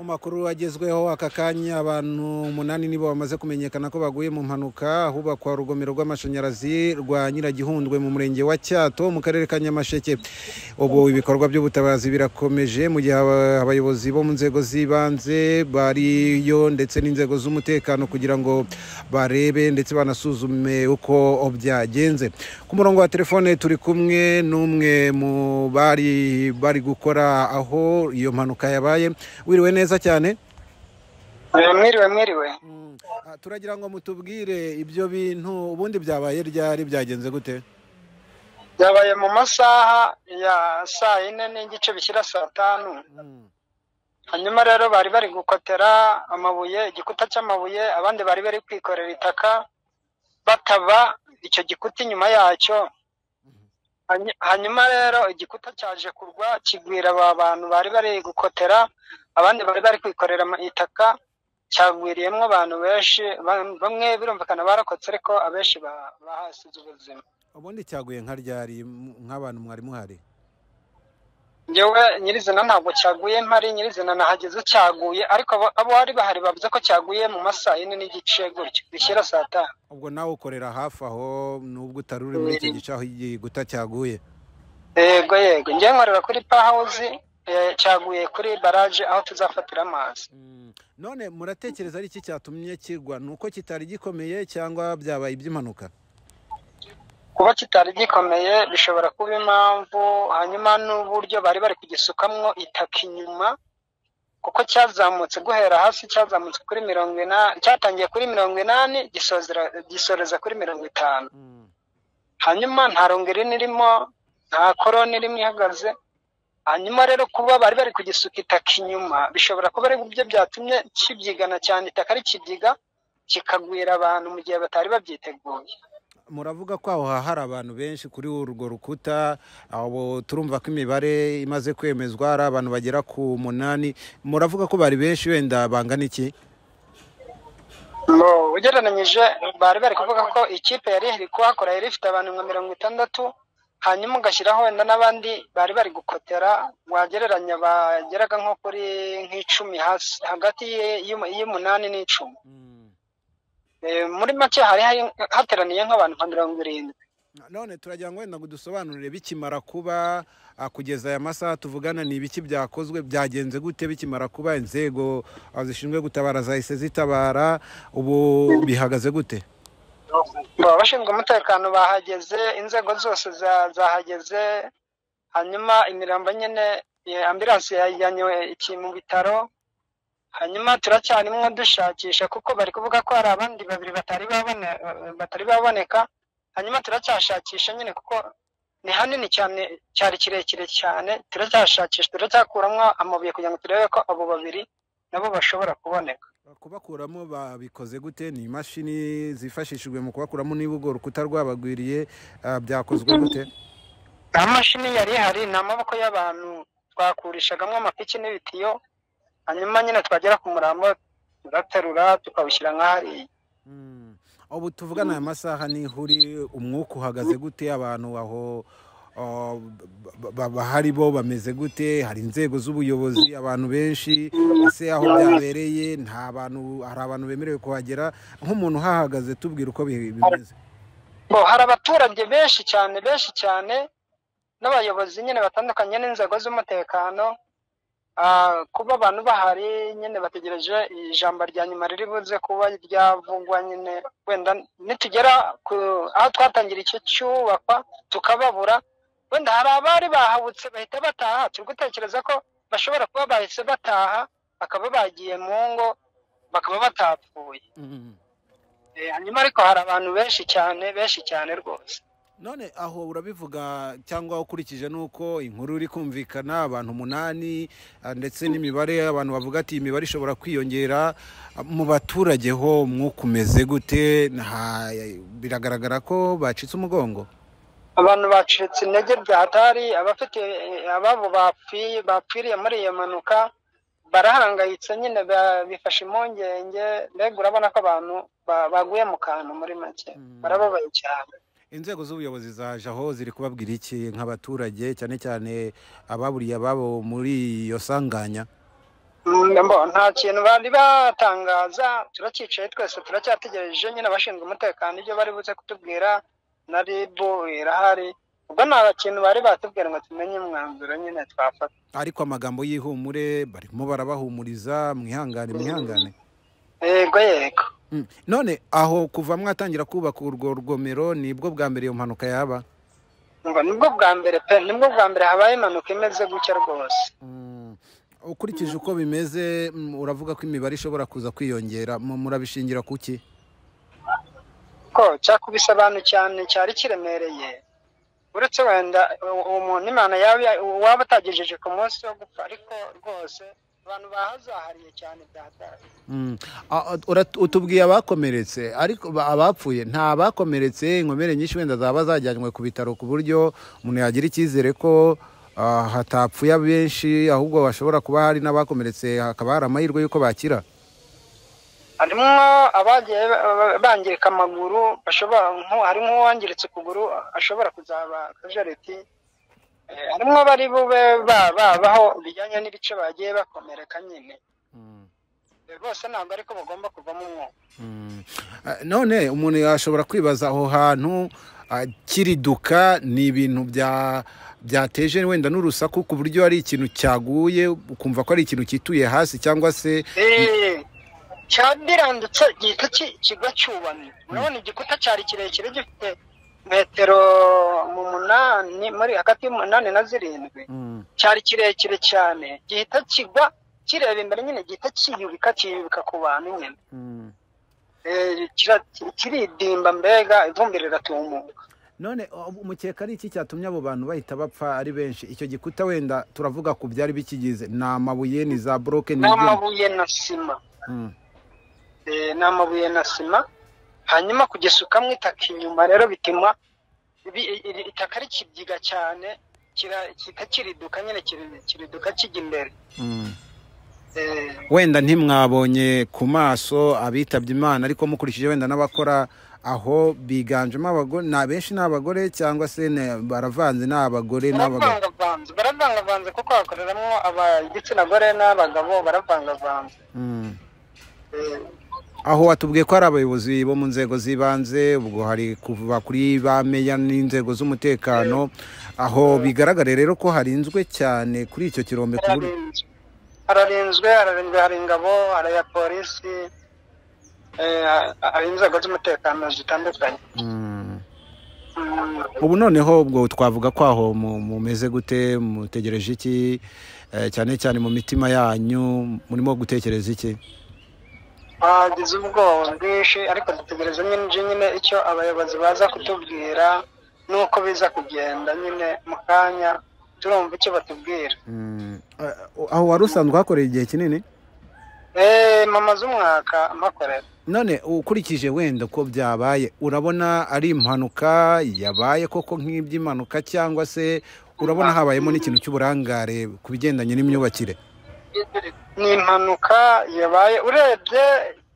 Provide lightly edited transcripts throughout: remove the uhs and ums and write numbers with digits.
makuru agezweho aka kanya abantu 8 nibo bamaze kumenyekana ko baguye mu mpanuka hubakwa urugomero rw'amashanyarazi rwa Nyiragihundwe mu murenge wa Cyato mu karere ka Nyamasheke. Ubu ibikorwa by'ubutabazi birakomeje mu gihe abayobozi bo mu nzego z'ibanze bariyo ndetse n'inzego z'umutekano kugira ngo barebe ndetse banasuzume uko byagenze. Ku murongo wa telefone turi kumwe n'umwe mu bari gukora aho iyo mpanuka yabaye. Wiriwe neza cyane. Mwiriwe. Turagira ngo mutubwire ibyo bintu ubundi byabaye ryari byagenze gute? Byabaye mu masaha ya 4:00 n'igice bishyira 5:00. Hanyuma rero bari gukotera amabuye, igikuta cy'amabuye, abandi bari kwikorera itaka bataba icyo gikuta inyuma yacyo. Hanyuma rero igikuta cyaje kurwa kigwira aba bantu bari gukotera, abandi bari kwikorera itaka, cyagwiriyemo abantu benshi, bamwe birumvikana barakotse ariko abenshi bahasize ubuzima. Ubundi cyaguye nka ryari nk'abantu mwari muhari? Njyewe nyirizina ntabwo cyaguye mpari, nyirizina nahageze cyaguye, ariko abo bari bahari bavuze ko cyaguye mu masaha 4 n'igice gutyo bishyira 5:00. Ubwo nawe ukorera hafi aho nubwo utari uri muri icyo gice aho igikuta cyaguye? Yego njye nkorera kuri Powerhouse, cyaguye kuri barrage aho tuzafatira amazi. None muratekereza ari iki cyatumye kirwa? Nuko kitari gikomeye cyangwa byabaye iby'impanuka? Kuba kitari gikomeye bishobora kuba impamvu, hanyuma n'uburyo bari kugisukamwo itaka inyuma, kuko cyazamutse guhera hasi, cyazamutse kuri 80, cyatangiye kuri 80 gisoreza kuri 50. Hanyuma nta rongeri nirimo, nta koroni irimo ihagaze. Hanyuma rero kuba bari kugisuka itaka inyuma bishobora kuba ari byo byatumye kibyigana cyane, itaka ari kibyiga kikagwira abantu mu gihe batari babyiteguye. Muravuga ko aho hari abantu benshi kuri urwo rukuta, abo turumva ko imibare imaze kwemezwa ari abantu bagera ku 8. Muravuga ko bari benshi, wenda bangana iki? Ugereranyije bari kuvuga ko ikipe yari iri kuhakora yari ifite abantu nka 60, hanyuma ugashyiraho wenda n'abandi bari gukotera, wagereranya bageraga nko kuri nk'icumi hasi, hagati y'8 n'10. Muri make hari hateraniye nk'abantu 70. None turagira ngo wenda gudusobanurire bikimara kuba kugeza aya masaha tuvugana ni ibiki byakozwe, byagenze gute bikimara kuba? Inzego zishinzwe gutabara zahise zitabara, ubu bihagaze gute? Abashinzwe umutekano bahageze, inzego zose zahageze, hanyuma imirambo nyine ambulance yajyanywe iki mu bitaro. Hanyuma turacyarimo dushakisha kuko bari kuvuga ko hari abandi 2 batari baboneka. Hanyuma turacyashakisha nyine kuko ni hanini cyane, cyari kirekire cyane. Turacyashakisha, turacyakuramo amabuye kugira ngo turebe ko abo 2 nabo bashobora kuboneka. Kubakuramo babikoze gute? Ni imashini zifashishijwe mu kubakuramo niba urwo rukuta rwabagwiriye, byakozwe gute? Amashini yari hari, ni amaboko y'abantu twakurishagamo amapiki n'ibitiyo, hanyuma nyine twagera ku murambo turaterura tukawushyira nk'ahari. Ubu tuvugana aya masaha ni huri, umwuka uhagaze gute? Abantu aho bahari bo bameze gute? Hari inzego z'ubuyobozi, abantu benshi, ese aho byabereye nta bantu, hari abantu bemerewe kuhagera? Nk'umuntu uhahagaze tubwira uko bimeze. Hari abaturage benshi cyane n'abayobozi nyine batandukanye n'inzego z'umutekano. Kuba abantu bahari nyine bategereje ijambo rya nyuma riri buze kuba ryavugwa. Nyine wenda nitugera aho twatangira icyo cyubakwa tukababura, wenda hari abari bahabutse bahita bataha. Turi gutekereza ko bashobora kuba bahise bataha, bakaba bagiye mu ngo, bakaba batapfuye. Hanyuma ariko hari abantu benshi cyane rwose. None aho urabivuga cyangwa ukurikije nuko inkuru iri kumvikana abantu 8, ndetse n'imibare abantu bavuga ati imibare ishobora kwiyongera, mu baturage ho umwuka umeze gute? Biragaragara ko bacitse umugongo. Abantu bacitse intege byatari, abafite ababo bapfiriye muri iyo manuka barahangayitse nyine, bifashe impungenge. Mbega urabona ko abantu baguye mu kantu, muri make barababaye cyane. Inzego z'ubuyobozi zaje aho ziri kubabwira iki nk'abaturage, cyane cyane ababuriye ababo muri iyo sanganya? nta kintu bari batangaza, turacyicaye twese turacyategereje nyine abashinzwe umutekano ibyo bari buze kutubwira, na RIB irahari, ubwo nta kintu bari batubwira ngo tumenye umwanzuro nyine twafata. ariko amagambo y'ihumure barimo barabahumuriza, mwihangane. Yego yego. None aho kuva mwatangira kubaka urwo rugomero nibwo bwa mbere iyo mpanuka yaba? Nibwo bwa mbere pe, nibwo bwa mbere habaye impanuka imeze gutya rwose. Ukurikije uko bimeze uravuga ko imibare ishobora kuza kwiyongera, murabishingira kuki? Ko cyakubise abantu cyane, cyari kiremereye, uretse wenda umuntu Imana waba atagejeje ku munsi wo gupfa, ariko rwose abantu bahazahariye cyane byatari. Utubwiye abakomeretse, ariko abapfuye nta bakomeretse, inkomere nyinshi wenda zaba zajyanywe ku bitaro ku buryo umuntu yagira icyizere ko hatapfuye benshi, ahubwo bashobora kuba hari n'abakomeretse hakaba hari amahirwe y'uko bakira. Harimo abagiye bangirika amaguru, hari nk'uwangiritse ukuguru ashobora kuzaba kajareti, harimo bari bube babaho bijyanye n'ibice bagiye bakomereka nyine, bose ntabwo ariko bagomba kuvamo umwuka. None umuntu yashobora kwibaza aho hantu kiriduka ni ibintu byateje wenda n'urusaku ku buryo ari ikintu cyaguye ukumva ko ari ikintu cyituye hasi, cyangwa se cyabirandutse gihita kigwa cyubamye. Urabona igikuta cyari kirekire gifite metero hagati y'umunani na zirindwi, cyari kirekire cyane, gihita kigwa kireba imbere nyine, gihita kiyubika ku bantu nyine, kiridimba, mbega ivumbi riratumuka. None umukeka ari iki cyatumye abo bantu bahita bapfa ari benshi? Icyo gikuta wenda turavuga ku byari bikigize, ni amabuye, ni za broke, ni amabuye na sima. Ni amabuye na sima, hanyuma kugisukamo itaka inyuma rero bituma itaka rikibyiga cyane, kiriduka nyine, kiriduka kijya imbere. Wenda ntimwabonye ku maso abitabye Imana, ariko mukurikije wenda n'abakora aho biganjemo abagore, ni abenshi n'abagore cyangwa se baravanze n'abagore n'abagabo? Baravangavanze kuko hakoreramo igitsina gore n'abagabo, baravangavanze. Aho watubwiye ko hari abayobozi bo mu nzego z'ibanze, ubwo hari kuva kuri ba meya n'inzego z'umutekano, aho bigaragare rero ko harinzwe cyane kuri icyo kirombe. Hararinzwe, hari ingabo, hari ya polisi, hari inzego z'umutekano zitandukanye. Ubu noneho ubwo twavuga ko aho mumeze gute, mutegereje iki, cyane cyane mu mitima yanyu murimo gutekereza iki? Bagize ubwoba bwinshi, ariko dutegereza nyine icyo abayobozi baza kutubwira nuko biza kugenda nyine mu kanya turumva icyo batubwira. Aho wari usanzwe hakoreye igihe kinini? Mama z'umwaka mpakorera. None ukurikije wenda ko byabaye, urabona ari impanuka yabaye koko nk'iby'impanuka, cyangwa se urabona habayemo n'ikintu cy'uburangare ku bigendanye n'imyubakire? Ni impanuka yabaye, urebye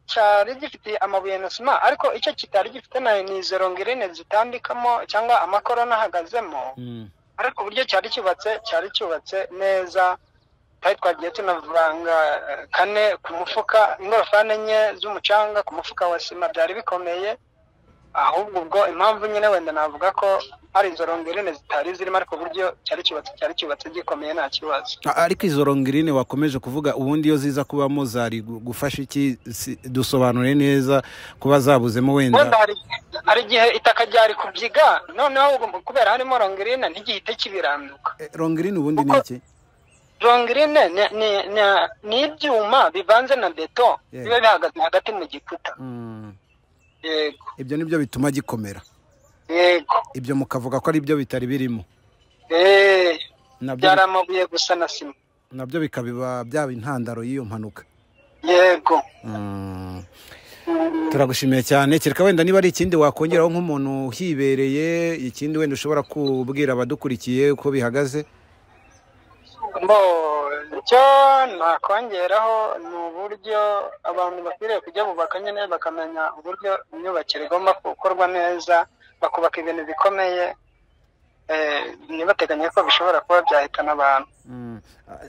cyari gifite amabuye na sima, ariko icyo kitari gifite ni izo rongerine zitambikamo cyangwa amakorona ahagazemo, ariko uburyo cyari cyubatse neza. Twagiye tunavanga kane ku mufuka, ingorofani enye z'umucanga ku mufuka wa sima, byari bikomeye. Ahubwo ubwo impamvu nyine wenda navuga ko hari izo rongerine zitari zirimo, ariko uburyo cyari cyubatse gikomeye nta kibazo. Ariko izo rongerine wakomeje kuvuga, ubundi iyo ziza kubamo zari gufasha iki? Dusobanure neza kuba zabuzemo wenda. Hari igihe itaka ryari kubyiga, noneho kubera harimo rongerine ntigihite kibiranduka. Rongerine ubundi ni iki? Rongerine ni ibyuma bivanze na beto, biba bihagaze hagati mu gikuta. Yego. Ibyo nibyo bituma gikomera? Yego. Ibyo mukavuga ko ari byo bitari birimo? Byari amabuye gusa na sima. Nabyo bikaba byaba intandaro y'iyo mpanuka? Yego. Turagushimiye cyane. Kereka wenda niba ari ikindi wakongeraho nk'umuntu uhibereye, ikindi wenda ushobora kubwira abadukurikiye uko bihagaze? Icyo nakongeraho ni uburyo abantu bakwiriye kujya bubaka nyine, bakamenya uburyo imyubakire igomba gukorwa neza, bakubaka ibintu bikomeye, ntibateganye ko bishobora kuba byahitana abantu.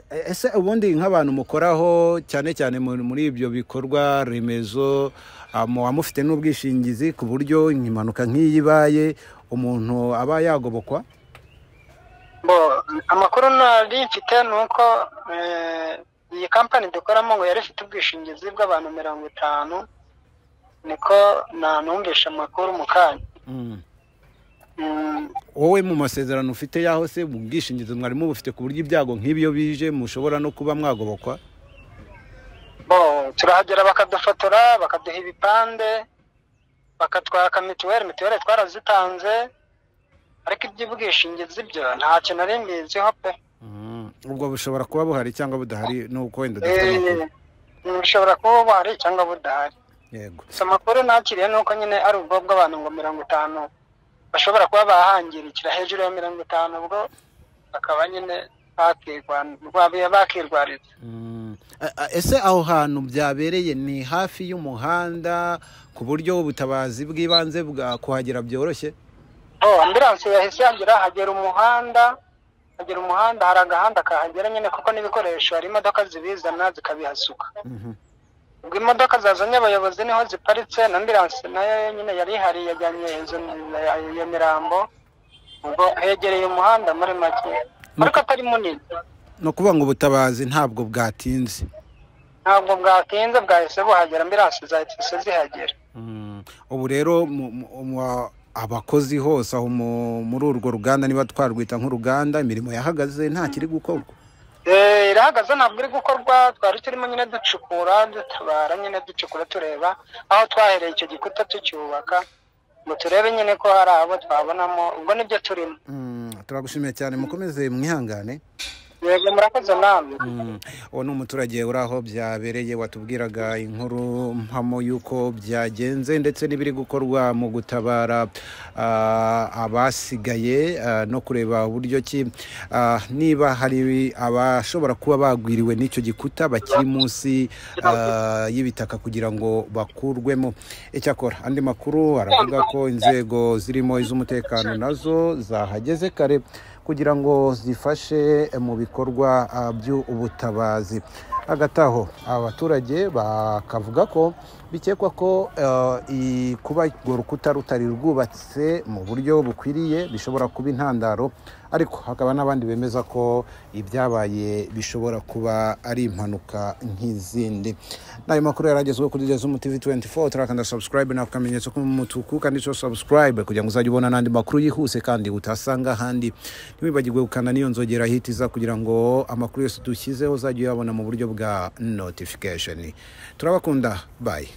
ese ubundi nk'abantu mukoraho cyane cyane muri ibyo bikorwa remezo muba mufite n'ubwishingizi ku buryo impanuka nk'iyi ibaye umuntu aba yagobokwa? Amakuru nari mfite ni uko iyi kampani dukoramo ngo yari ifite ubwishingizi bw'abantu 50, niko nanumvisha amakuru mu kanya. Wowe mu masezerano ufite yaho se mu bwishingizi mwarimu bufite ku buryo ibyago nk'ibyo bije mushobora no kuba mwagobokwa? Turahagera bakadufotora, bakaduha ibipande, bakatwaka mituweli twarazitanze, ariko iby'ubwishingizi byo nta kintu nari mbiziho pe. Ubwo bushobora kuba buhari cyangwa budahari nuko wenda dufite amakuru? Bushobora kuba buhari cyangwa budahari. Yego. Amakuru nakiriye nuko nyine ari ubwo bw'abantu ngo 50 bashobora kuba bahangirikira hejuru ya 50, ubwo bakaba nyine bakirwariza. Ese aho hantu byabereye ni hafi y'umuhanda ku buryo ubutabazi bw'ibanze bwa kuhagera byoroshye? Ambulance yahise hagera umuhanda, hari agahanda kahagera nyine kuko n'ibikoresho hari imodoka zibizana zikabihasuka. Ubwo imodoka zazanye abayobozi niho ziparitse, na ambulance nayo nyine yari ihari yajyanye iyo mirambo, ubwo hegereye umuhanda muri make ariko atari munini. No kuvuga ngo ubutabazi ntabwo bwatinze? Ntabwo bwatinze, bwahise buhagera, ambulance zahise zihagera. Ubu rero abakozi hose aho muri urwo ruganda niba twarwita nk'uruganda, imirimo yahagaze nta kiri gukorwa? Irahagaze, ntabwo iri gukorwa. Twari turimo nyine ducukura, dutabara nyine ducukura tureba aho twahereye icyo gikuta tucyubaka, ngo turebe nyine ko hari abo twabonamo, ubwo nibyo turimo. Turagushimiye cyane, mukomeze mwihangane. Yego, murakoze namwe. Uwo ni umuturage uri aho byabereye watubwiraga inkuru mpamo y'uko byagenze ndetse n'ibiri gukorwa mu gutabara abasigaye no kureba uburyo ki niba hari abashobora kuba bagwiriwe n'icyo gikuta bakiri munsi y'ibitaka kugira ngo bakurwemo. Icyakora andi makuru aravuga ko inzego zirimo iz'umutekano nazo zahageze kare kugira ngo zifashe mu bikorwa by'ubutabazi. Hagati aho abaturage bakavuga ko bikekwa ko kuba urwo rukuta rutari rwubatse mu buryo bukwiriye bishobora kuba intandaro, ariko hakaba n'abandi bemeza ko ibyabaye bishobora kuba ari impanuka nk'izindi. N'ayo makuru yaragezweho kuri Zoom TV 24. Turakanda subscribe na akamenyetso k'umutuku kandi cyo subscribe kugira ngo uzajye ubona n'andi makuru yihuse kandi utasanga ahandi. Ntiwibagirwe gukanda niyo nzogera hitiza kugira ngo amakuru yose dushyizeho uzajye uyabona mu buryo bwa notification. Turabakunda, bye.